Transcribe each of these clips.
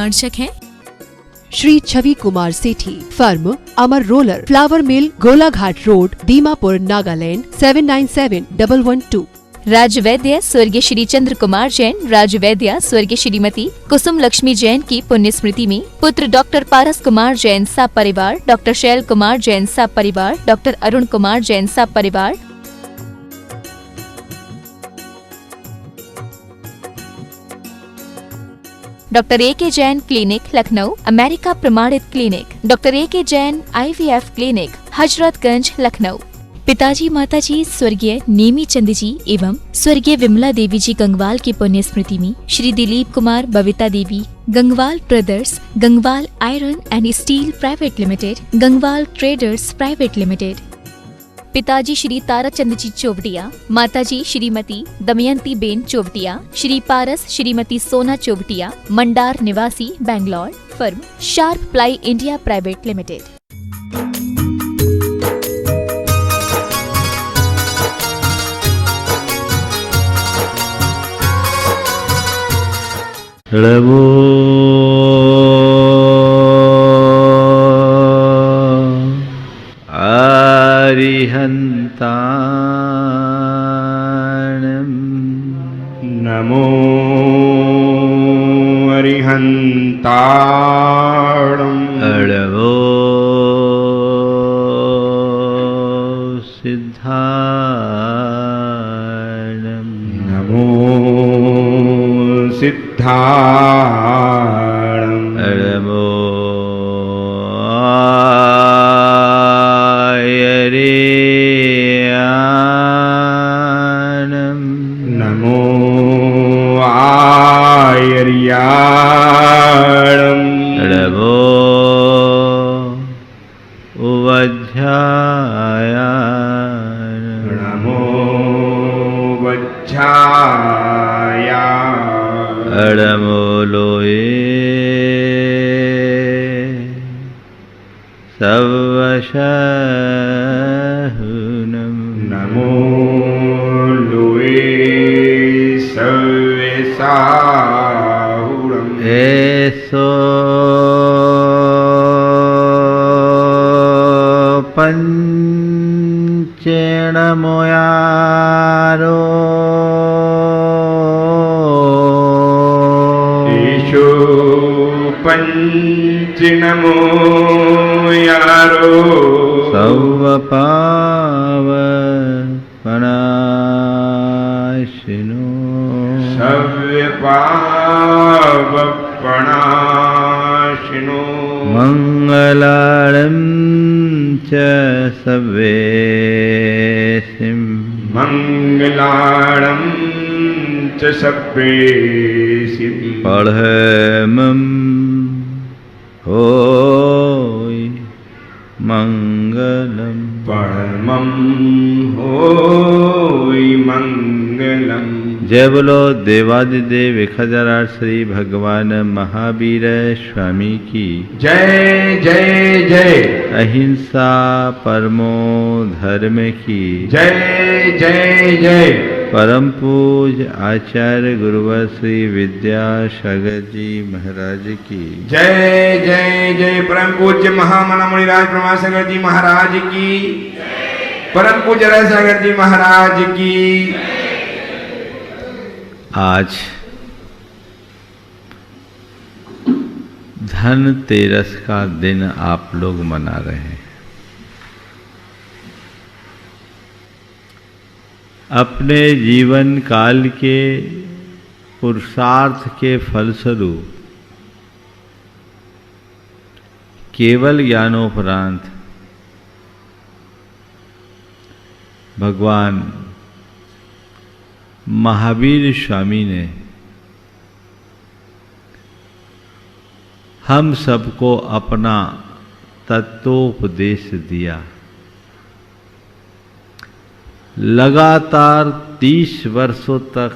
प्रामाणिक हैं श्री छवि कुमार सेठी, फर्म अमर roller, flower मिल, Golaghat road, Dimapur, Nagaland 797112। राजवैद्य स्वर्गीय श्री चंद्र कुमार जैन, राजवैद्य स्वर्गीय श्रीमती कुसुम लक्ष्मी जैन की पुण्य स्मृति में पुत्र डॉक्टर पारस कुमार जैन सा परिवार, डॉक्टर शैल कुमार जैन सा परिवार, डॉक्टर अरुण कुमार जैन सा परिवार, doctor AK. Jain clinic Lucknow, America प्रमाणित clinic, doctor AK. Jain IVF clinic, Hazratganj Lucknow. पिताजी माताजी स्वर्गीय नेमी चंद जी एवं स्वर्गीय विमला देवी जी गंगवाल की पुण्य स्मृति में Shri Dilip Kumar, Babita Devi, Gangwal brothers, Gangwal iron and steel private limited, Gangwal traders private limited. पिताजी श्री ताराचंद जी चोवटिया, माताजी श्रीमती दमयंती बेन चोवटिया, श्री पारस श्रीमती सोना चोवटिया, मंडार निवासी, Bangalore, firm sharp ply India private limited. ळवो अरिहन्ताणं नमो अरिहन्ताणं ळवो सिद्धाणं नमो सिद्धाणं ळवो नमो आयर्याणं ळवो उवध्यायाणं नमो वज्झाया ळमो लोये सवशहुनं नमो लोये सव्यसाहुरम् एसो पंचेण मोयारो ईशो पंचनमो यारो सव्वपावपनाशिनो सव्यपावपनाशिनो मंगलाळं च सव्येसिं मंगलाळं च सव्येसिं पढ़मं होय मंगलम परमं होय मंगलम। जय बोलो देवादिदेव 1008 श्री भगवान महावीर स्वामी की जय जय जय। अहिंसा परमो धर्म की जय जय जय। परम पूज आचार्य गुरुवर श्री विद्यासागर जी महाराज की जय जय जय। परम पूज्य महामना मुनिराज प्रमासागर जी महाराज की, परम पूज्य रसागर जी महाराज की। आज धनतेरस का दिन आप लोग मना रहे हैं। अपने जीवन काल के पुरुषार्थ के फलस्वरूप केवल ज्ञानोपरांत भगवान महावीर स्वामी ने हम सबको अपना तत्वोपदेश दिया। लगातार 30 वर्षों तक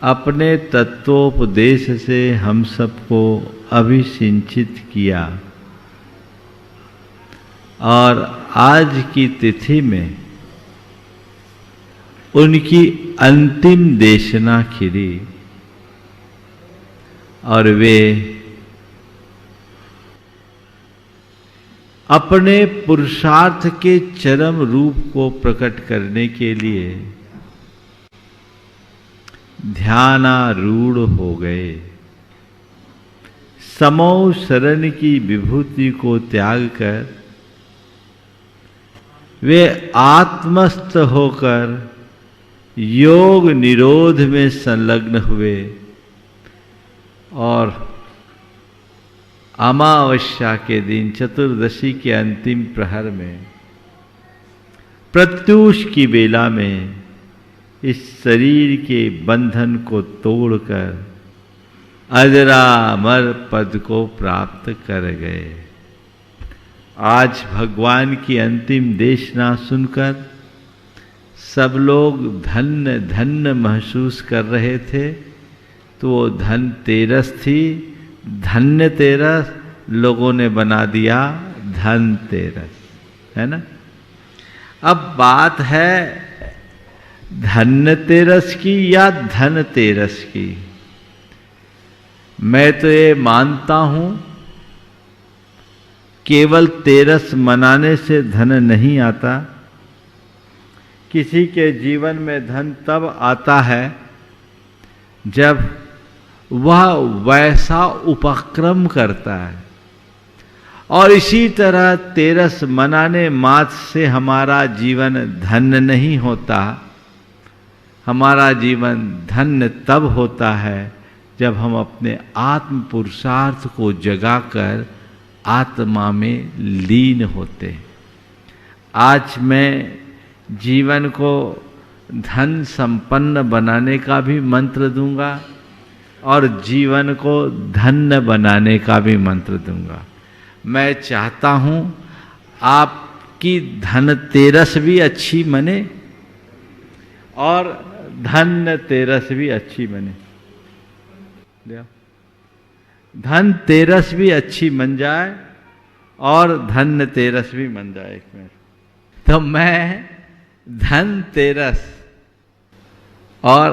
अपने तत्वोपदेश से हम सबको अभिसिंचित किया और आज की तिथि में उनकी अंतिम देशना खिली और वे अपने पुरुषार्थ के चरम रूप को प्रकट करने के लिए ध्यानारूढ़ हो गए। समौ शरण की विभूति को त्याग कर वे आत्मस्थ होकर योग निरोध में संलग्न हुए और अमावस्या के दिन चतुर्दशी के अंतिम प्रहर में प्रत्यूष की बेला में इस शरीर के बंधन को तोड़कर अजरामर पद को प्राप्त कर गए। आज भगवान की अंतिम देशना सुनकर सब लोग धन्य धन्य महसूस कर रहे थे, तो वो धनतेरस थी। धन्यतेरस लोगों ने बना दिया धनतेरस, है ना। अब बात है धन्यतेरस की या धनतेरस की। मैं तो ये मानता हूं केवल तेरस मनाने से धन नहीं आता। किसी के जीवन में धन तब आता है जब वह वैसा उपक्रम करता है, और इसी तरह तेरस मनाने मात्र से हमारा जीवन धन्य नहीं होता। हमारा जीवन धन्य तब होता है जब हम अपने आत्म पुरुषार्थ को जगाकर आत्मा में लीन होते हैं। आज मैं जीवन को धन संपन्न बनाने का भी मंत्र दूंगा और जीवन को धन्य बनाने का भी मंत्र दूंगा। मैं चाहता हूं आपकी धनतेरस भी अच्छी बने और धन्यतेरस भी अच्छी बने। धनतेरस भी अच्छी बन जाए और धन्यतेरस भी बन जाए। एक मिनट, तो मैं धनतेरस और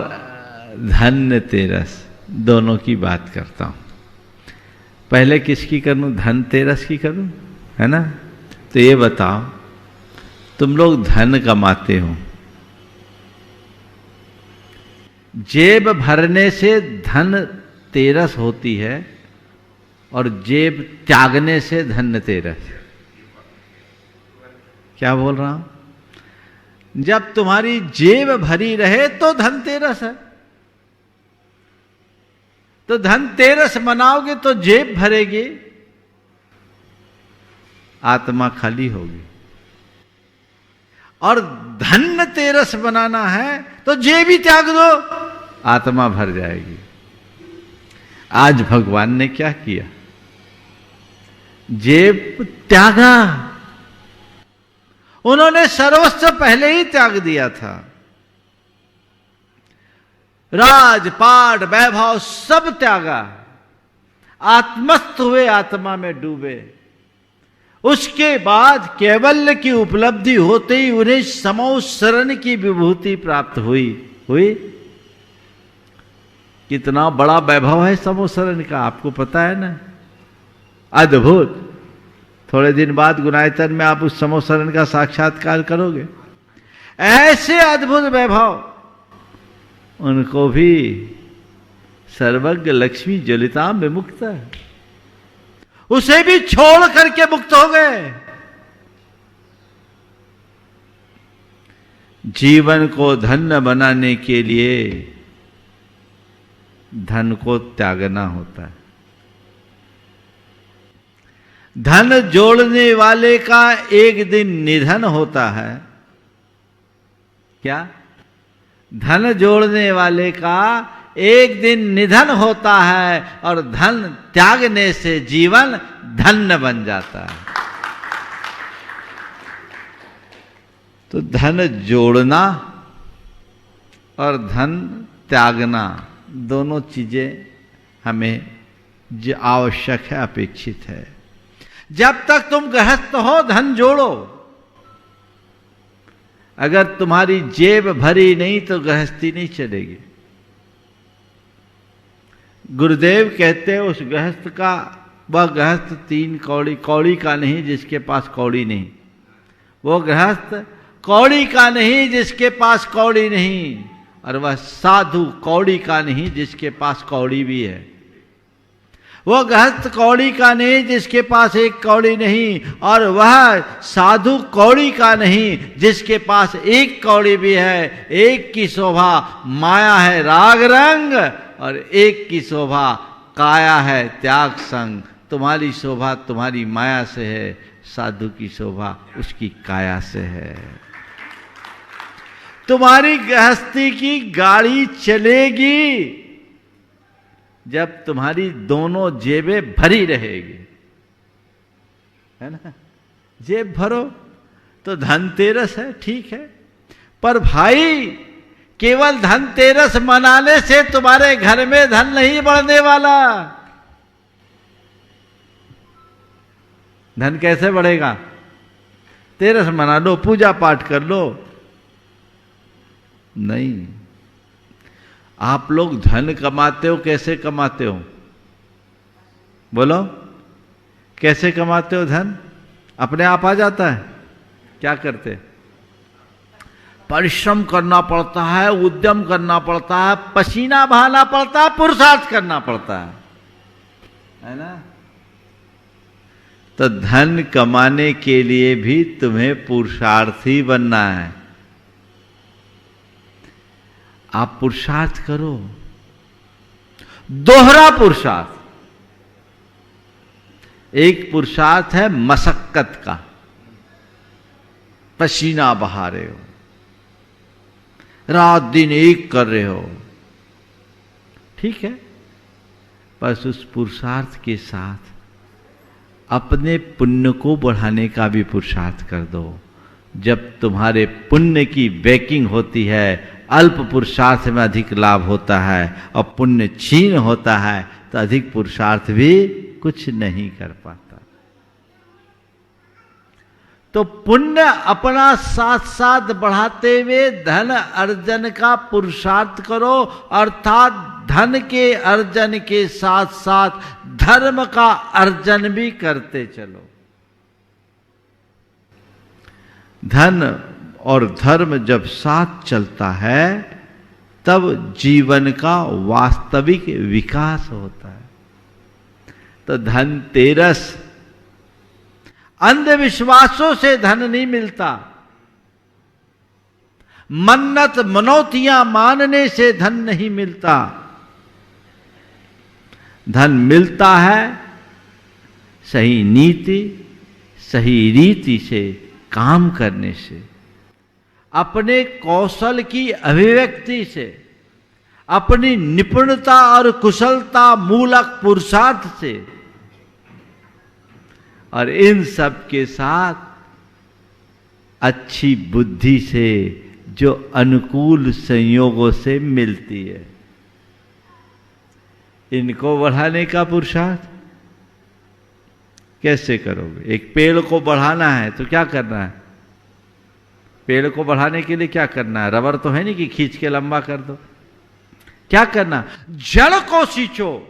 धन्यतेरस दोनों की बात करता हूं। पहले किसकी करूं? धनतेरस की करूं, है ना। तो ये बताओ, तुम लोग धन कमाते हो, जेब भरने से धन तेरस होती है और जेब त्यागने से धन्यतेरस। क्या बोल रहा हूं? जब तुम्हारी जेब भरी रहे तो धनतेरस है, तो धनतेरस मनाओगे तो जेब भरेगी, आत्मा खाली होगी। और धन्यतेरस बनाना है तो जेब ही त्याग दो, आत्मा भर जाएगी। आज भगवान ने क्या किया? जेब त्यागा। उन्होंने सर्वस्व पहले ही त्याग दिया था। राजपाट वैभव सब त्यागा, आत्मस्थ हुए, आत्मा में डूबे। उसके बाद कैवल्य की उपलब्धि होते ही उन्हें समौ शरण की विभूति प्राप्त हुई। कितना बड़ा वैभव है समौ शरण का, आपको पता है ना। अद्भुत। थोड़े दिन बाद गुणायतन में आप उस समौ शरण का साक्षात्कार करोगे। ऐसे अद्भुत वैभव उनको भी सर्वज्ञ लक्ष्मी ज्वलिता में मुक्त है, उसे भी छोड़ करके मुक्त हो गए। जीवन को धन्य बनाने के लिए धन को त्यागना होता है। धन जोड़ने वाले का एक दिन निधन होता है। क्या? धन जोड़ने वाले का एक दिन निधन होता है और धन त्यागने से जीवन धन्य बन जाता है। तो धन जोड़ना और धन त्यागना दोनों चीजें हमें जो आवश्यक है, अपेक्षित है। जब तक तुम गृहस्थ हो धन जोड़ो। अगर तुम्हारी जेब भरी नहीं तो गृहस्थी नहीं चलेगी। गुरुदेव कहते हैं उस गृहस्थ का, वह गृहस्थ 3 कौड़ी, कौड़ी का नहीं जिसके पास कौड़ी नहीं, वो गृहस्थ कौड़ी का नहीं जिसके पास कौड़ी नहीं, और वह साधु कौड़ी का नहीं जिसके पास कौड़ी भी है। वो गृहस्थ कौड़ी का नहीं जिसके पास 1 कौड़ी नहीं, और वह साधु कौड़ी का नहीं जिसके पास 1 कौड़ी भी है। एक की शोभा माया है राग रंग, और एक की शोभा काया है त्याग संग। तुम्हारी शोभा तुम्हारी माया से है, साधु की शोभा उसकी काया से है। तुम्हारी गृहस्थी की गाड़ी चलेगी जब तुम्हारी दोनों जेबें भरी रहेगी, है ना। जेब भरो तो धनतेरस है, ठीक है, पर भाई केवल धनतेरस मनाने से तुम्हारे घर में धन नहीं बढ़ने वाला। धन कैसे बढ़ेगा? तेरस मना लो, पूजा पाठ कर लो, नहीं। आप लोग धन कमाते हो, कैसे कमाते हो? बोलो, कैसे कमाते हो धन? अपने आप आ जाता है? क्या करते? परिश्रम करना पड़ता है, उद्यम करना पड़ता है, पसीना बहाना पड़ता है, पुरुषार्थ करना पड़ता है ना। तो धन कमाने के लिए भी तुम्हें पुरुषार्थी बनना है। आप पुरुषार्थ करो, दोहरा पुरुषार्थ। एक पुरुषार्थ है मशक्कत का, पसीना बहा रहे हो, रात दिन एक कर रहे हो, ठीक है, बस उस पुरुषार्थ के साथ अपने पुण्य को बढ़ाने का भी पुरुषार्थ कर दो। जब तुम्हारे पुण्य की बैकिंग होती है, अल्प पुरुषार्थ में अधिक लाभ होता है, और पुण्य क्षीण होता है तो अधिक पुरुषार्थ भी कुछ नहीं कर पाता। तो पुण्य अपना साथ साथ बढ़ाते हुए धन अर्जन का पुरुषार्थ करो, अर्थात धन के अर्जन के साथ साथ धर्म का अर्जन भी करते चलो। धन और धर्म जब साथ चलता है तब जीवन का वास्तविक विकास होता है। तो धनतेरस, अंधविश्वासों से धन नहीं मिलता, मन्नत मनौतियां मानने से धन नहीं मिलता। धन मिलता है सही नीति, सही रीति से काम करने से, अपने कौशल की अभिव्यक्ति से, अपनी निपुणता और कुशलता मूलक पुरुषार्थ से, और इन सब के साथ अच्छी बुद्धि से जो अनुकूल संयोगों से मिलती है। इनको बढ़ाने का पुरुषार्थ कैसे करोगे? एक पेड़ को बढ़ाना है तो क्या करना है? पेड़ को बढ़ाने के लिए क्या करना है? रबर तो है नहीं कि खींच के लंबा कर दो। क्या करना? जड़ को सींचो,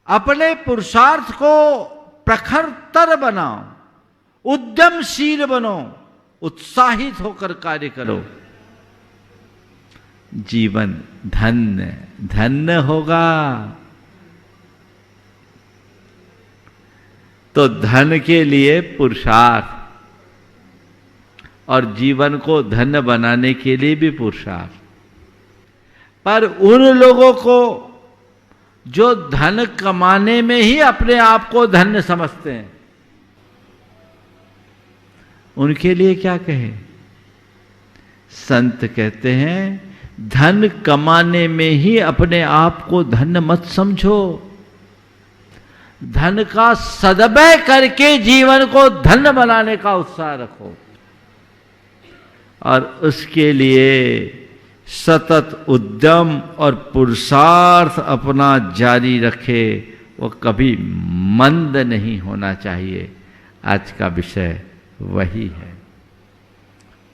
अपने पुरुषार्थ को प्रखरतर बनाओ, उद्यमशील बनो, उत्साहित होकर कार्य करो। जीवन धन्य धन्य होगा। तो धन के लिए पुरुषार्थ, और जीवन को धन्य बनाने के लिए भी पुरुषार्थ। पर उन लोगों को जो धन कमाने में ही अपने आप को धन्य समझते हैं, उनके लिए क्या कहे? संत कहते हैं धन कमाने में ही अपने आप को धन्य मत समझो, धन का सदव्यय करके जीवन को धन्य बनाने का उत्साह रखो, और उसके लिए सतत उद्यम और पुरुषार्थ अपना जारी रखे। वो कभी मंद नहीं होना चाहिए। आज का विषय वही है,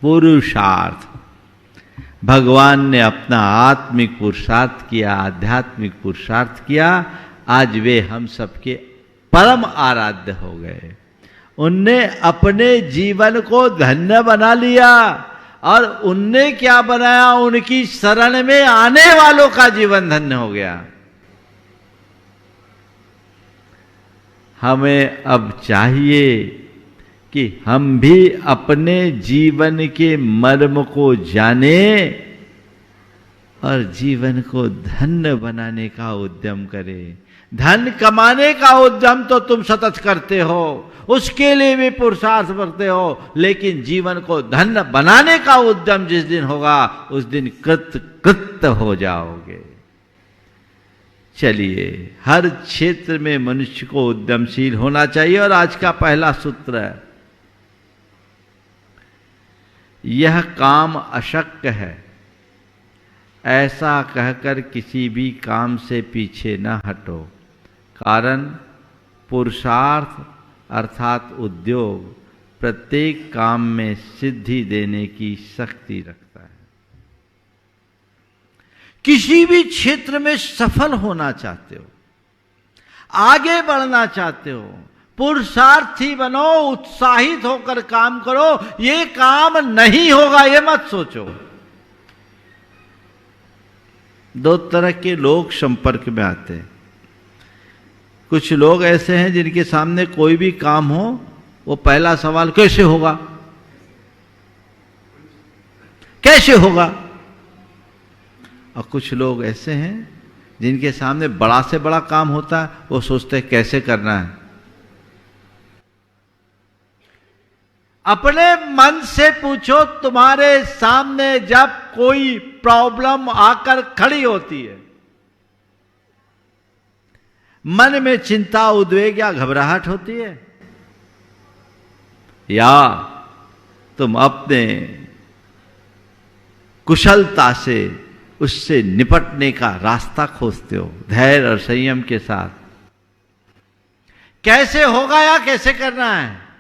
पुरुषार्थ। भगवान ने अपना आत्मिक पुरुषार्थ किया, आध्यात्मिक पुरुषार्थ किया, आज वे हम सबके परम आराध्य हो गए। उनने अपने जीवन को धन्य बना लिया और उनने क्या बनाया, उनकी शरण में आने वालों का जीवन धन्य हो गया। हमें अब चाहिए कि हम भी अपने जीवन के मर्म को जाने और जीवन को धन्य बनाने का उद्यम करें। धन कमाने का उद्यम तो तुम सतत करते हो, उसके लिए भी पुरुषार्थ करते हो, लेकिन जीवन को धन्य बनाने का उद्यम जिस दिन होगा उस दिन कृत हो जाओगे। चलिए, हर क्षेत्र में मनुष्य को उद्यमशील होना चाहिए। और आज का पहला सूत्र है, यह काम अशक्य है, ऐसा कहकर किसी भी काम से पीछे न हटो। कारण पुरुषार्थ अर्थात उद्योग प्रत्येक काम में सिद्धि देने की शक्ति रखता है। किसी भी क्षेत्र में सफल होना चाहते हो, आगे बढ़ना चाहते हो, पुरुषार्थी बनो, उत्साहित होकर काम करो। ये काम नहीं होगा ये मत सोचो। दो तरह के लोग संपर्क में आते हैं। कुछ लोग ऐसे हैं जिनके सामने कोई भी काम हो, वो पहला सवाल कैसे होगा, कैसे होगा। और कुछ लोग ऐसे हैं जिनके सामने बड़ा से बड़ा काम होता है, वो सोचते हैं कैसे करना है। अपने मन से पूछो, तुम्हारे सामने जब कोई प्रॉब्लम आकर खड़ी होती है, मन में चिंता, उद्वेग या घबराहट होती है, या तुम अपने कुशलता से उससे निपटने का रास्ता खोजते हो धैर्य और संयम के साथ। कैसे होगा या कैसे करना है?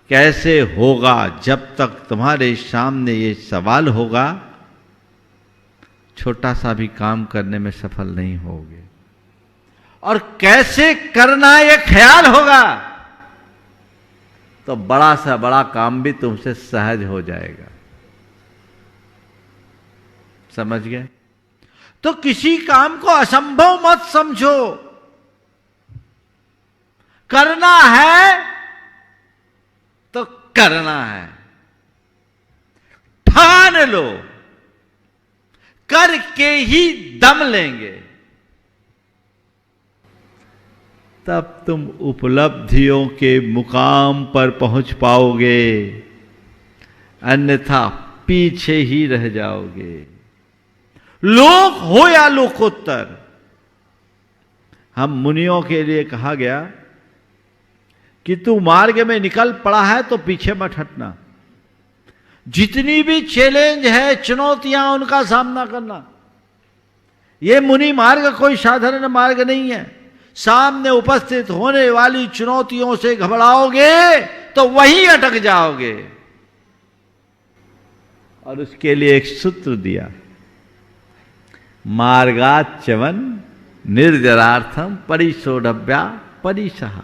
कैसे होगा, जब तक तुम्हारे सामने ये सवाल होगा, छोटा सा भी काम करने में सफल नहीं होगे। और कैसे करना ये ख्याल होगा तो बड़ा सा बड़ा काम भी तुमसे सहज हो जाएगा। समझ गए? तो किसी काम को असंभव मत समझो। करना है तो करना है, ठान लो, करके ही दम लेंगे। तब तुम उपलब्धियों के मुकाम पर पहुंच पाओगे, अन्यथा पीछे ही रह जाओगे। लोक हो या लोकोत्तर, हम मुनियों के लिए कहा गया कि तू मार्ग में निकल पड़ा है तो पीछे मत हटना। जितनी भी चैलेंज है, चुनौतियां, उनका सामना करना। यह मुनि मार्ग कोई साधारण मार्ग नहीं है। सामने उपस्थित होने वाली चुनौतियों से घबराओगे तो वहीं अटक जाओगे। और उसके लिए एक सूत्र दिया, मार्गाच्चवन निर्जरार्थम परिशोढव्या परिसहा।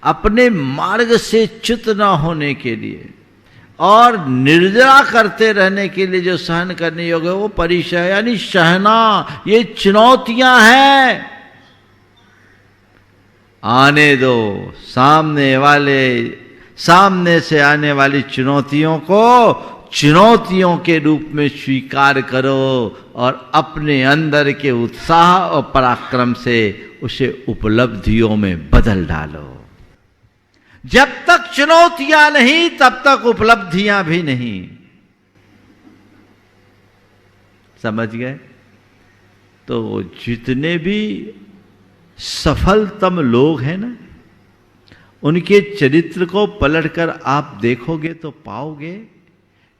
अपने मार्ग से च्युत न होने के लिए और निर्जरा करते रहने के लिए जो सहन करने योग्य है वो परिसह यानी सहना। ये चुनौतियां हैं, आने दो। सामने से आने वाली चुनौतियों को चुनौतियों के रूप में स्वीकार करो और अपने अंदर के उत्साह और पराक्रम से उसे उपलब्धियों में बदल डालो। जब तक चुनौतियां नहीं तब तक उपलब्धियां भी नहीं। समझ गए? तो जितने भी सफलतम लोग हैं ना, उनके चरित्र को पलटकर आप देखोगे तो पाओगे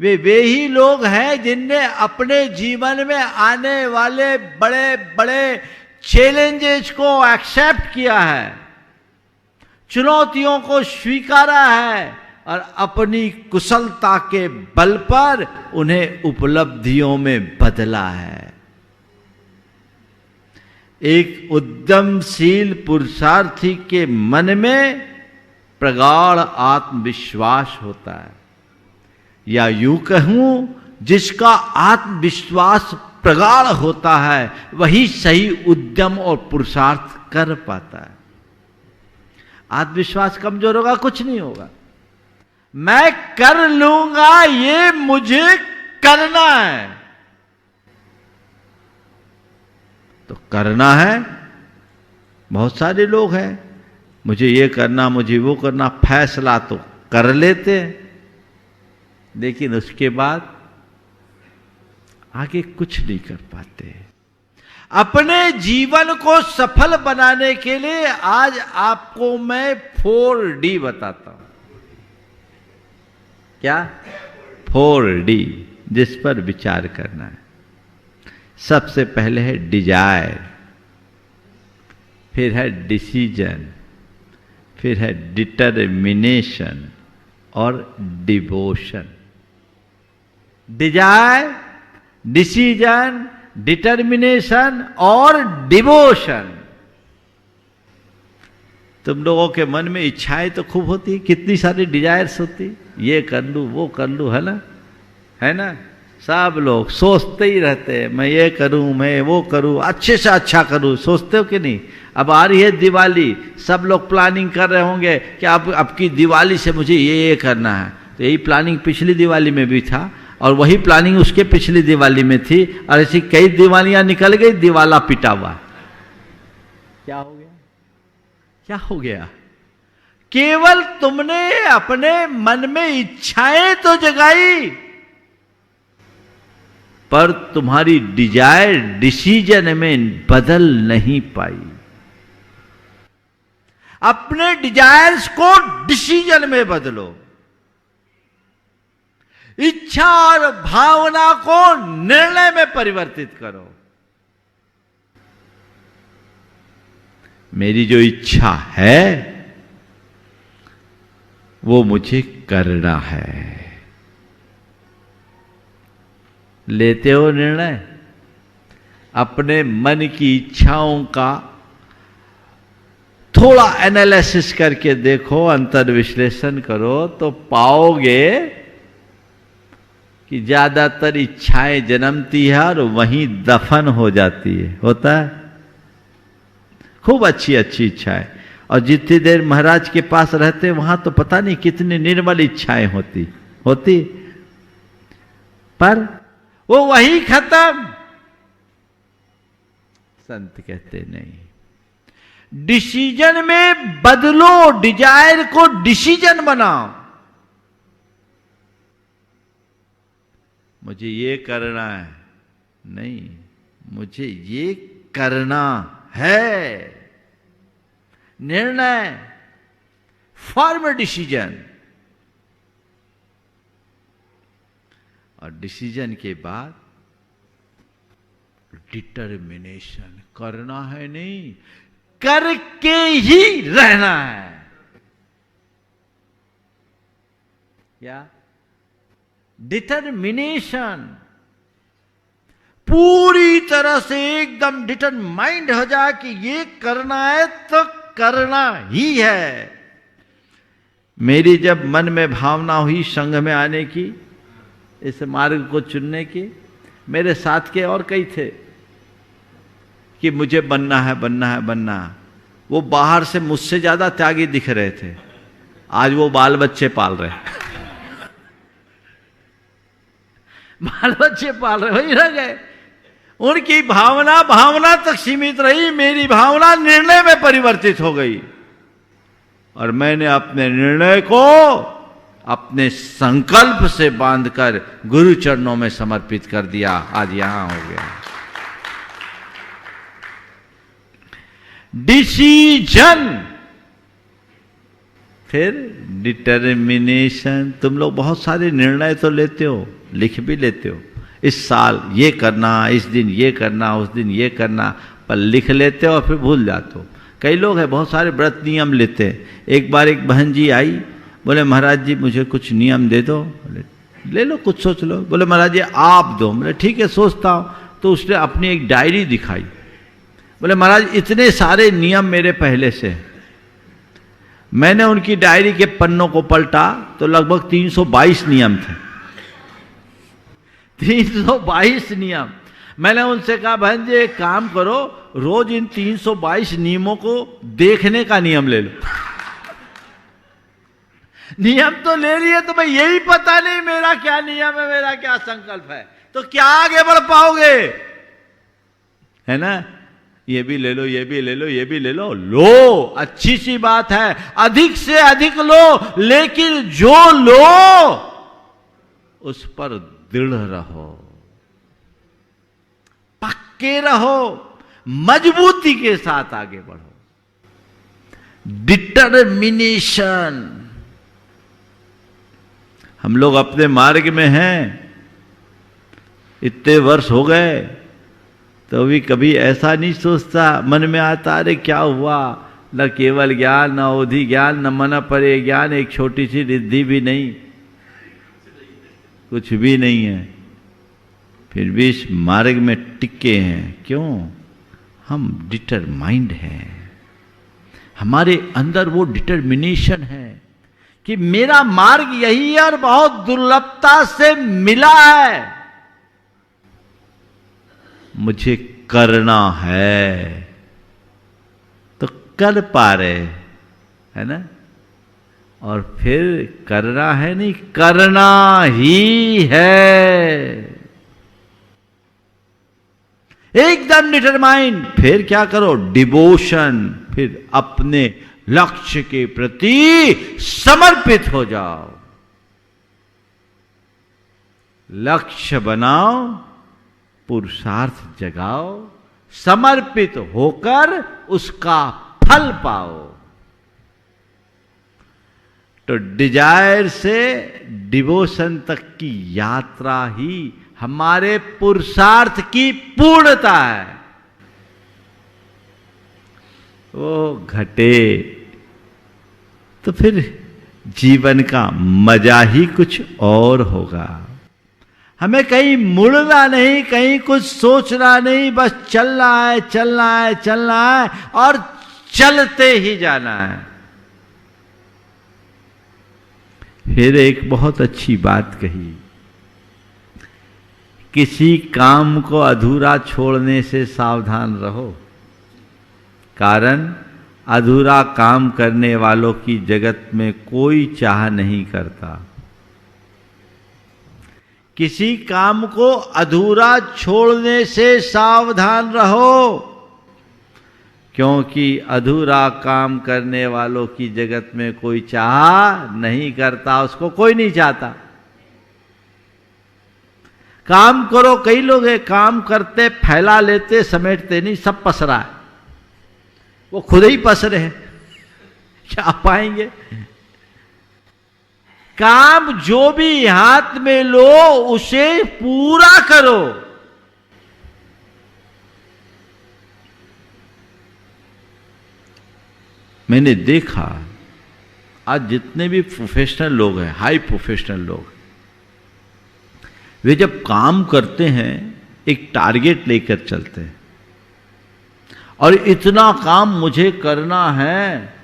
वे ही लोग हैं जिनने अपने जीवन में आने वाले बड़े बड़े चैलेंजेस को एक्सेप्ट किया है, चुनौतियों को स्वीकारा है, और अपनी कुशलता के बल पर उन्हें उपलब्धियों में बदला है। एक उद्यमशील पुरुषार्थी के मन में प्रगाढ़ आत्मविश्वास होता है, या यूं कहूं जिसका आत्मविश्वास प्रगाढ़ होता है वही सही उद्यम और पुरुषार्थ कर पाता है। आत्मविश्वास कमजोर होगा कुछ नहीं होगा। मैं कर लूंगा, ये मुझे करना है, तो करना है। बहुत सारे लोग हैं, मुझे ये करना, मुझे वो करना, फैसला तो कर लेते हैं, लेकिन उसके बाद आगे कुछ नहीं कर पाते। अपने जीवन को सफल बनाने के लिए आज आपको मैं 4D बताता हूं। क्या? 4D, जिस पर विचार करना है। सबसे पहले है डिजायर, फिर है डिसीजन, फिर है डिटर्मिनेशन और डिवोशन। डिजायर, डिसीजन, डिटर्मिनेशन और डिवोशन। तुम लोगों के मन में इच्छाएं तो खूब होती, कितनी सारी डिजायर्स होती, ये कर लूं, वो कर लूं, है ना? है ना? सब लोग सोचते ही रहते हैं, मैं ये करूं, मैं वो करूं, अच्छे से अच्छा करूं। सोचते हो कि नहीं? अब आ रही है दिवाली, सब लोग प्लानिंग कर रहे होंगे कि अब की दिवाली से मुझे ये करना है। तो यही प्लानिंग पिछली दिवाली में भी था, और वही प्लानिंग उसके पिछली दिवाली में थी, और ऐसी कई दिवालियां निकल गई, दिवाला पिटा हुआ। क्या हो गया? क्या हो गया? केवल तुमने अपने मन में इच्छाएं तो जगाई, पर तुम्हारी डिजायर डिसीजन में बदल नहीं पाई। अपने डिजायर्स को डिसीजन में बदलो, इच्छा और भावना को निर्णय में परिवर्तित करो। मेरी जो इच्छा है वो मुझे करना है। लेते हो निर्णय? अपने मन की इच्छाओं का थोड़ा एनालिसिस करके देखो, अंतर विश्लेषण करो, तो पाओगे कि ज्यादातर इच्छाएं जन्मती है और वहीं दफन हो जाती है। होता है खूब अच्छी अच्छी इच्छाएं, और जितनी देर महाराज के पास रहते वहां तो पता नहीं कितनी निर्मल इच्छाएं होती, पर वो वही खत्म। संत कहते नहीं, डिसीजन में बदलो, डिजायर को डिसीजन बनाओ। मुझे ये करना है, नहीं, मुझे ये करना है। निर्णय, फर्म डिसीजन। और डिसीजन के बाद डिटर्मिनेशन, करना है नहीं, करके ही रहना है। क्या? डिटर्मिनेशन, पूरी तरह से एकदम डिटरमाइंड हो जाए कि ये करना है तो करना ही है। मेरी जब मन में भावना हुई संघ में आने की, इस मार्ग को चुनने की, मेरे साथ के और कई थे कि मुझे बनना है, बनना है, बनना है। वो बाहर से मुझसे ज्यादा त्यागी दिख रहे थे, आज वो बाल बच्चे पाल रहे बाल बच्चे पाल रहे, वही रह गए। उनकी भावना तक सीमित रही, मेरी भावना निर्णय में परिवर्तित हो गई, और मैंने अपने निर्णय को अपने संकल्प से बांधकर गुरु चरणों में समर्पित कर दिया। आज यहां हो गया। डिसीजन, फिर डिटर्मिनेशन। तुम लोग बहुत सारे निर्णय तो लेते हो, लिख भी लेते हो, इस साल ये करना, इस दिन ये करना, उस दिन ये करना, पर लिख लेते हो और फिर भूल जाते हो। कई लोग हैं बहुत सारे व्रत नियम लेते हैं। एक बार एक बहन जी आई बोले महाराज जी मुझे कुछ नियम दे दो। बोले ले लो कुछ सोच लो। बोले महाराज जी आप दो। बोले ठीक है सोचता हूं। तो उसने अपनी एक डायरी दिखाई। बोले महाराज इतने सारे नियम मेरे पहले से। मैंने उनकी डायरी के पन्नों को पलटा तो लगभग 322 नियम थे। 322 नियम। मैंने उनसे कहा बहन जी एक काम करो, रोज इन 322 नियमों को देखने का नियम ले लो। नियम तो ले लिए, तो मैं यही पता नहीं मेरा क्या नियम है, मेरा क्या संकल्प है, तो क्या आगे बढ़ पाओगे? है ना? ये भी ले लो, ये भी ले लो, ये भी ले लो। लो, अच्छी सी बात है, अधिक से अधिक लो, लेकिन जो लो उस पर दृढ़ रहो, पक्के रहो, मजबूती के साथ आगे बढ़ो। डिटरमिनेशन। हम लोग अपने मार्ग में हैं, इतने वर्ष हो गए, तो भी कभी ऐसा नहीं सोचता, मन में आता अरे क्या हुआ, न केवल ज्ञान, न ओधि ज्ञान, न मन परे ज्ञान, एक छोटी सी रिद्धि भी नहीं, कुछ भी नहीं है, फिर भी इस मार्ग में टिके हैं। क्यों? हम डिटरमाइंड हैं, हमारे अंदर वो डिटरमिनेशन है कि मेरा मार्ग यही है और बहुत दुर्लभता से मिला है, मुझे करना है, तो कर पा रहे, है ना? और फिर करना है नहीं, करना ही है, एकदम डिटरमाइंड। फिर क्या करो? डिवोशन। फिर अपने लक्ष्य के प्रति समर्पित हो जाओ, लक्ष्य बनाओ, पुरुषार्थ जगाओ, समर्पित होकर उसका फल पाओ। तो डिजायर से डिवोशन तक की यात्रा ही हमारे पुरुषार्थ की पूर्णता है। वो घटे तो फिर जीवन का मजा ही कुछ और होगा। हमें कहीं मुड़ना नहीं, कहीं कुछ सोचना नहीं, बस चलना है, चलना है, चलना है और चलते ही जाना है। फिर एक बहुत अच्छी बात कही, किसी काम को अधूरा छोड़ने से सावधान रहो, कारण अधूरा काम करने वालों की जगत में कोई चाह नहीं करता। किसी काम को अधूरा छोड़ने से सावधान रहो, क्योंकि अधूरा काम करने वालों की जगत में कोई चाह नहीं करता, उसको कोई नहीं चाहता। काम करो, कई लोग हैं काम करते फैला लेते, समेटते नहीं, सब पसरा है, वो खुद ही पसरे हैं, क्या पाएंगे? काम जो भी हाथ में लो उसे पूरा करो। मैंने देखा आज जितने भी प्रोफेशनल लोग हैं, हाई प्रोफेशनल लोग, वे जब काम करते हैं एक टारगेट लेकर चलते हैं, और इतना काम मुझे करना है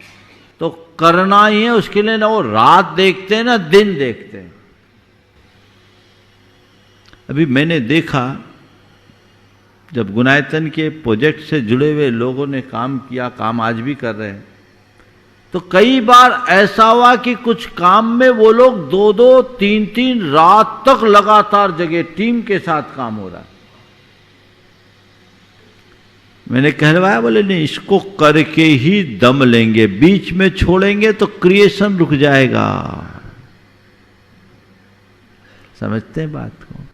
तो करना ही है, उसके लिए ना वो रात देखते हैं ना दिन देखते हैं। अभी मैंने देखा जब गुणायतन के प्रोजेक्ट से जुड़े हुए लोगों ने काम किया, काम आज भी कर रहे हैं, तो कई बार ऐसा हुआ कि कुछ काम में वो लोग 2-2, 3-3 रात तक लगातार जगह टीम के साथ काम हो रहा है। मैंने कहलवाया, बोले नहीं, इसको करके ही दम लेंगे, बीच में छोड़ेंगे तो क्रिएशन रुक जाएगा। समझते हैं बात को?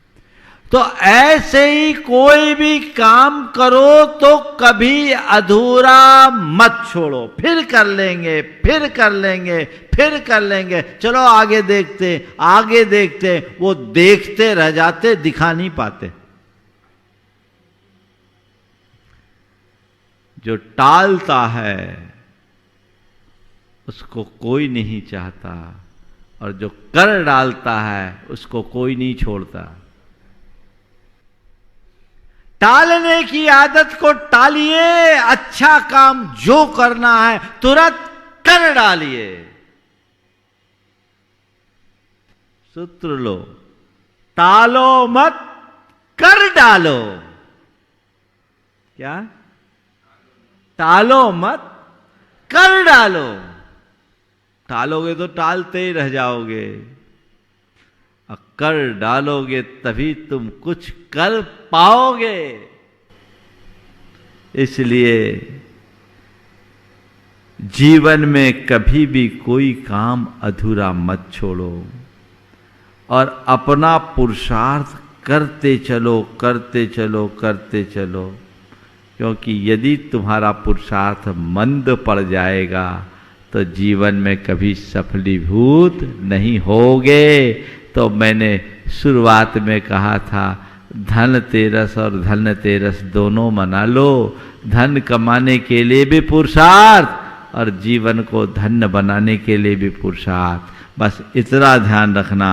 तो ऐसे ही कोई भी काम करो तो कभी अधूरा मत छोड़ो, फिर कर लेंगे, फिर कर लेंगे, फिर कर लेंगे, चलो आगे देखते, आगे देखते, वो देखते रह जाते, दिखा नहीं पाते। जो टालता है उसको कोई नहीं चाहता, और जो कर डालता है उसको कोई नहीं छोड़ता। टालने की आदत को टालिए, अच्छा काम जो करना है तुरंत कर डालिए। सूत्र लो, टालो मत, कर डालो। क्या? टालो मत, कर डालो। टालोगे तो टालते ही रह जाओगे, और कर डालोगे तभी तुम कुछ कर पाओगे। इसलिए जीवन में कभी भी कोई काम अधूरा मत छोड़ो और अपना पुरुषार्थ करते चलो, करते चलो, करते चलो। क्योंकि यदि तुम्हारा पुरुषार्थ मंद पड़ जाएगा तो जीवन में कभी सफलीभूत नहीं होगे। तो मैंने शुरुआत में कहा था, धन तेरस और धन तेरस दोनों मना लो। धन कमाने के लिए भी पुरुषार्थ और जीवन को धन्य बनाने के लिए भी पुरुषार्थ। बस इतना ध्यान रखना,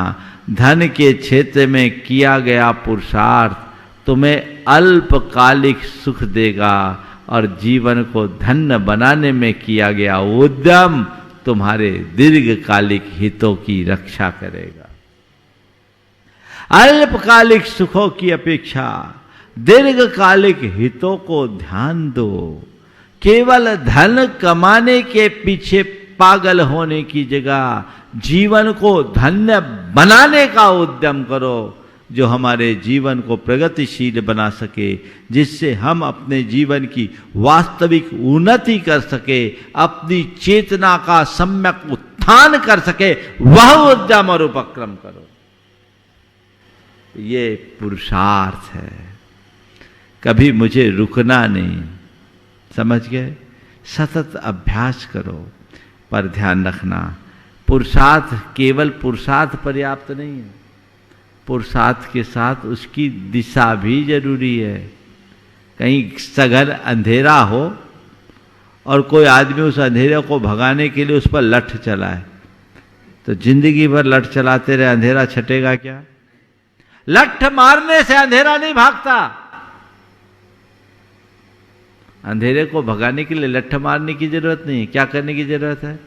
धन के क्षेत्र में किया गया पुरुषार्थ तुम्हें अल्पकालिक सुख देगा और जीवन को धन्य बनाने में किया गया उद्यम तुम्हारे दीर्घकालिक हितों की रक्षा करेगा। अल्पकालिक सुखों की अपेक्षा दीर्घकालिक हितों को ध्यान दो। केवल धन कमाने के पीछे पागल होने की जगह जीवन को धन्य बनाने का उद्यम करो, जो हमारे जीवन को प्रगतिशील बना सके, जिससे हम अपने जीवन की वास्तविक उन्नति कर सके, अपनी चेतना का सम्यक उत्थान कर सके, वह उद्यम और उपक्रम करो। ये पुरुषार्थ है। कभी मुझे रुकना नहीं, समझ गए? सतत अभ्यास करो। पर ध्यान रखना, पुरुषार्थ केवल पुरुषार्थ पर्याप्त नहीं है, पुरुषार्थ के साथ उसकी दिशा भी जरूरी है। कहीं सघन अंधेरा हो और कोई आदमी उस अंधेरे को भगाने के लिए उस पर लठ चलाए, तो जिंदगी भर लठ चलाते रहे, अंधेरा छटेगा क्या? लठ मारने से अंधेरा नहीं भागता। अंधेरे को भगाने के लिए लठ मारने की जरूरत नहीं है। क्या करने की जरूरत है?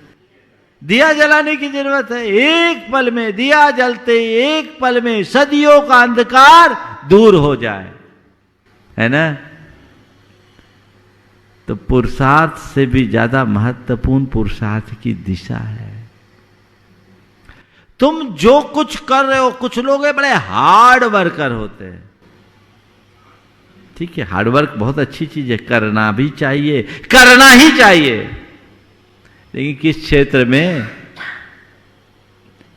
दिया जलाने की जरूरत है। एक पल में दिया जलते, एक पल में सदियों का अंधकार दूर हो जाए, है ना? तो पुरुषार्थ से भी ज्यादा महत्वपूर्ण पुरुषार्थ की दिशा है। तुम जो कुछ कर रहे हो, कुछ लोग बड़े हार्ड वर्कर होते हैं। ठीक है, हार्ड वर्क बहुत अच्छी चीज है, करना भी चाहिए, करना ही चाहिए। लेकिन किस क्षेत्र में,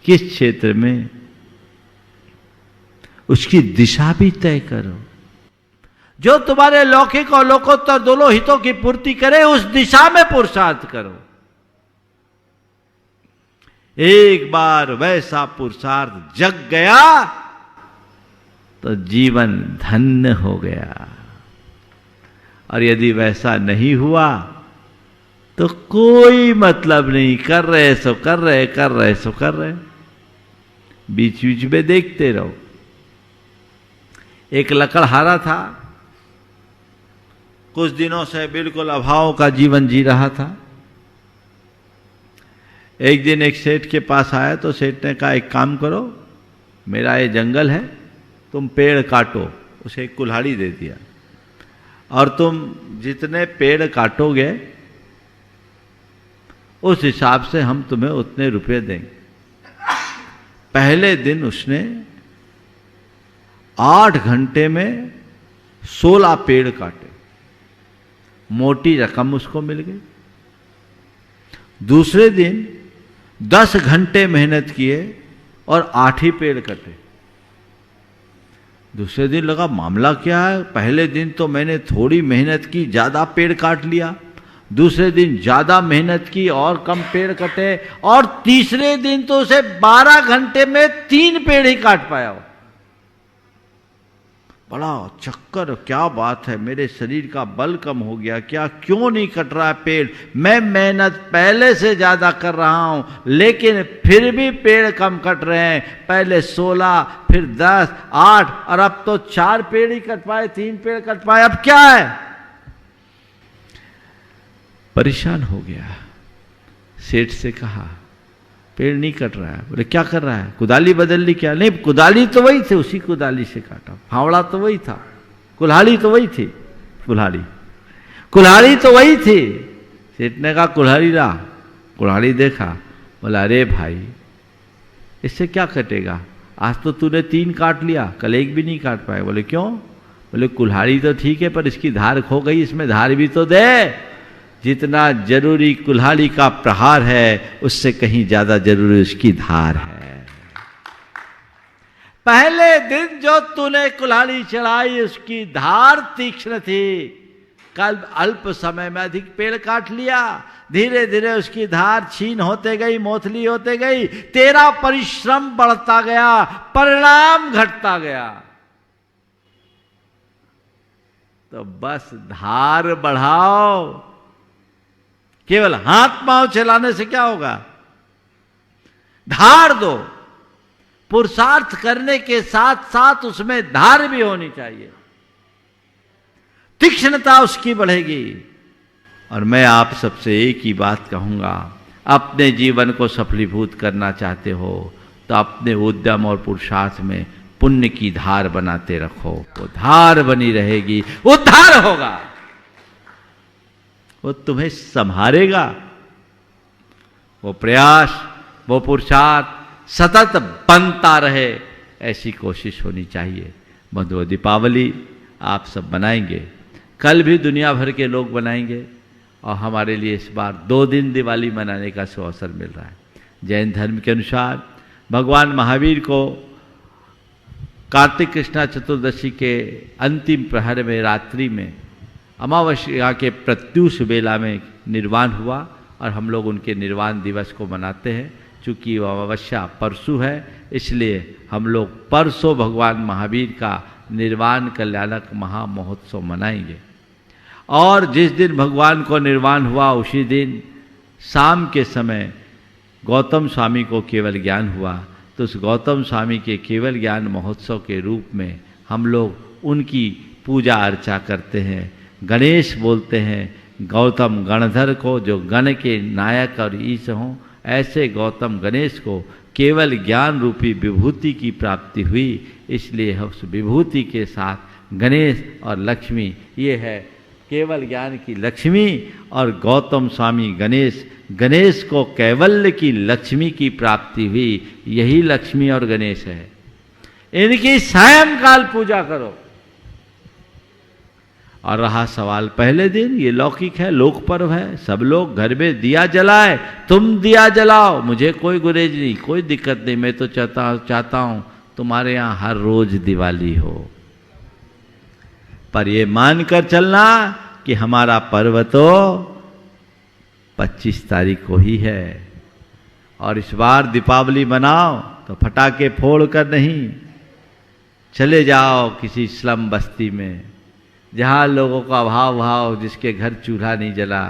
किस क्षेत्र में, उसकी दिशा भी तय करो। जो तुम्हारे लौकिक और लोकोत्तर दोनों हितों की पूर्ति करे, उस दिशा में पुरुषार्थ करो। एक बार वैसा पुरुषार्थ जग गया तो जीवन धन्य हो गया, और यदि वैसा नहीं हुआ तो कोई मतलब नहीं, कर रहे सो कर रहे, कर रहे सो कर रहे, बीच बीच में देखते रहो। एक लकड़हारा था, कुछ दिनों से बिल्कुल अभाव का जीवन जी रहा था। एक दिन एक सेठ के पास आया तो सेठ ने कहा, एक काम करो, मेरा ये जंगल है, तुम पेड़ काटो। उसे एक कुल्हाड़ी दे दिया, और तुम जितने पेड़ काटोगे उस हिसाब से हम तुम्हें उतने रुपए देंगे। पहले दिन उसने 8 घंटे में 16 पेड़ काटे, मोटी रकम उसको मिल गई। दूसरे दिन 10 घंटे मेहनत किए और 8 ही पेड़ कटे। दूसरे दिन लगा मामला क्या है, पहले दिन तो मैंने थोड़ी मेहनत की, ज्यादा पेड़ काट लिया। दूसरे दिन ज्यादा मेहनत की और कम पेड़ कटे, और तीसरे दिन तो उसे 12 घंटे में 3 पेड़ ही काट पाया हो। बड़ा चक्कर, क्या बात है, मेरे शरीर का बल कम हो गया क्या, क्यों नहीं कट रहा है पेड़, मैं मेहनत पहले से ज्यादा कर रहा हूं लेकिन फिर भी पेड़ कम कट रहे हैं, पहले 16 फिर 10 8 और अब तो 4 पेड़ ही कट पाए, 3 पेड़ कट पाए, अब क्या है। परेशान हो गया, सेठ से कहा पेड़ नहीं कट रहा है। बोले क्या कर रहा है, कुदाली बदल ली क्या, नहीं कुदाली तो वही थी, उसी कुदाली से काटा, फावड़ा तो वही था, कुल्हाड़ी तो वही थी, कुल्हाड़ी तो वही थी। सेठ ने कहा कुल्हाड़ी ला, कुल्हाड़ी देखा, बोला अरे भाई इससे क्या कटेगा, आज तो तूने 3 काट लिया, कल 1 भी नहीं काट पाए। बोले क्यों, बोले कुल्हाड़ी तो ठीक है पर इसकी धार खो गई, इसमें धार भी तो दे, जितना जरूरी कुल्हाड़ी का प्रहार है उससे कहीं ज्यादा जरूरी उसकी धार है। पहले दिन जो तूने कुल्हाड़ी चढ़ाई उसकी धार तीक्ष्ण थी, कल अल्प समय में अधिक पेड़ काट लिया, धीरे धीरे उसकी धार छीन होते गई, मोथली होते गई, तेरा परिश्रम बढ़ता गया, परिणाम घटता गया। तो बस धार बढ़ाओ, केवल हाथ पांव चलाने से क्या होगा, धार दो, पुरुषार्थ करने के साथ साथ उसमें धार भी होनी चाहिए, तीक्ष्णता उसकी बढ़ेगी। और मैं आप सबसे एक ही बात कहूंगा, अपने जीवन को सफलीभूत करना चाहते हो तो अपने उद्यम और पुरुषार्थ में पुण्य की धार बनाते रखो, वो धार बनी रहेगी, उद्धार होगा, वो तुम्हें संभालेगा। वो प्रयास, वो पुरुषार्थ सतत बनता रहे, ऐसी कोशिश होनी चाहिए। मधु दीपावली आप सब बनाएंगे, कल भी दुनिया भर के लोग बनाएंगे और हमारे लिए इस बार 2 दिन दिवाली मनाने का अवसर मिल रहा है। जैन धर्म के अनुसार भगवान महावीर को कार्तिक कृष्णा चतुर्दशी के अंतिम प्रहर में, रात्रि में, अमावस्या के प्रत्यूष बेला में निर्वाण हुआ और हम लोग उनके निर्वाण दिवस को मनाते हैं। चूँकि वो अमावस्या परसों है, इसलिए हम लोग परसों भगवान महावीर का निर्वाण कल्याणक महामहोत्सव मनाएंगे। और जिस दिन भगवान को निर्वाण हुआ उसी दिन शाम के समय गौतम स्वामी को केवल ज्ञान हुआ, तो उस गौतम स्वामी के केवल ज्ञान महोत्सव के रूप में हम लोग उनकी पूजा अर्चा करते हैं। गणेश बोलते हैं गौतम गणधर को, जो गण के नायक और ईश हों, ऐसे गौतम गणेश को केवल ज्ञान रूपी विभूति की प्राप्ति हुई, इसलिए उस विभूति के साथ गणेश और लक्ष्मी, ये है केवल ज्ञान की लक्ष्मी, और गौतम स्वामी गणेश, गणेश को कैवल्य की लक्ष्मी की प्राप्ति हुई, यही लक्ष्मी और गणेश है। इनकी सायंकाल पूजा करो। और रहा सवाल पहले दिन, ये लौकिक है, लोक पर्व है, सब लोग घर में दिया जलाए, तुम दिया जलाओ, मुझे कोई गुरेज नहीं, कोई दिक्कत नहीं, मैं तो चाहता हूं तुम्हारे यहां हर रोज दिवाली हो। पर ये मानकर चलना कि हमारा पर्व तो 25 तारीख को ही है, और इस बार दीपावली मनाओ तो फटाके फोड़ कर नहीं, चले जाओ किसी स्लम बस्ती में जहाँ लोगों का अभाव भाव, जिसके घर चूल्हा नहीं जला,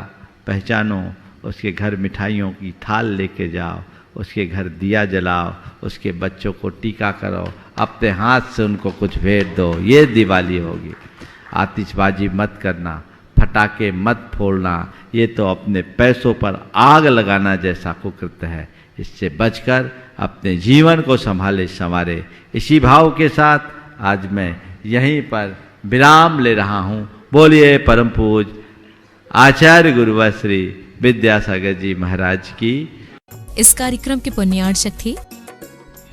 पहचानो, उसके घर मिठाइयों की थाल लेके जाओ, उसके घर दिया जलाओ, उसके बच्चों को टीका करो, अपने हाथ से उनको कुछ भेंट दो, ये दिवाली होगी। आतिशबाजी मत करना, फटाके मत फोड़ना, ये तो अपने पैसों पर आग लगाना जैसा कुकृत्य है। इससे बचकर अपने जीवन को संभाले संवारे। इसी भाव के साथ आज मैं यहीं पर विराम ले रहा हूं। बोलिए परम पूज आचार्य गुरुवर श्री विद्यासागर जी महाराज की। इस कार्यक्रम के पुण्यार्चक थे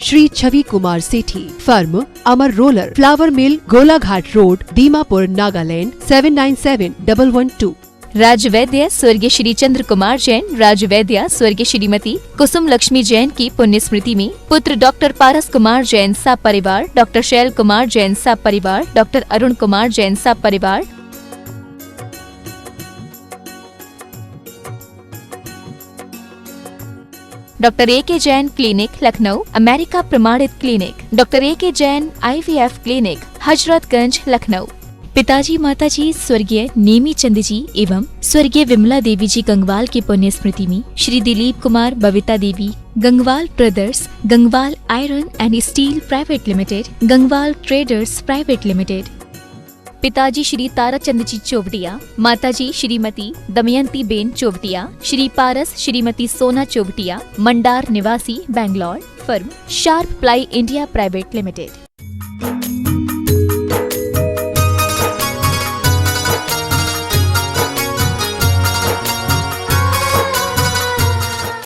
श्री छवि कुमार सेठी, फर्म अमर रोलर, फ्लावर मिल, गोलाघाट रोड, दीमापुर, नागालैंड 797112। राजवैद्य स्वर्गीय श्री चंद्र कुमार जैन, राजवैद्य स्वर्गीय श्रीमती कुसुम लक्ष्मी जैन की पुण्य स्मृति में पुत्र डॉक्टर पारस कुमार जैन सा परिवार, डॉक्टर शैल कुमार जैन सा परिवार, डॉक्टर अरुण कुमार जैन सा परिवार, doctor A.K. Jain clinic Lucknow America प्रमाणित clinic, doctor A.K. Jain IVF clinic Hazratganj Lucknow. पिताजी माताजी स्वर्गीय नेमी चंद जी एवं स्वर्गीय विमला देवी जी गंगवाल की पुण्य स्मृति में Shri Dilip Kumar Babita Devi Gangwal brothers, Gangwal iron and steel private limited, Gangwal traders private limited. पिताजी श्री ताराचंद जी चौवटिया, माताजी श्रीमती दमयंती बेन चौवटिया, श्री पारस श्रीमती सोना चौवटिया, मंडार निवासी, Bangalore. Firm sharp ply India private limited.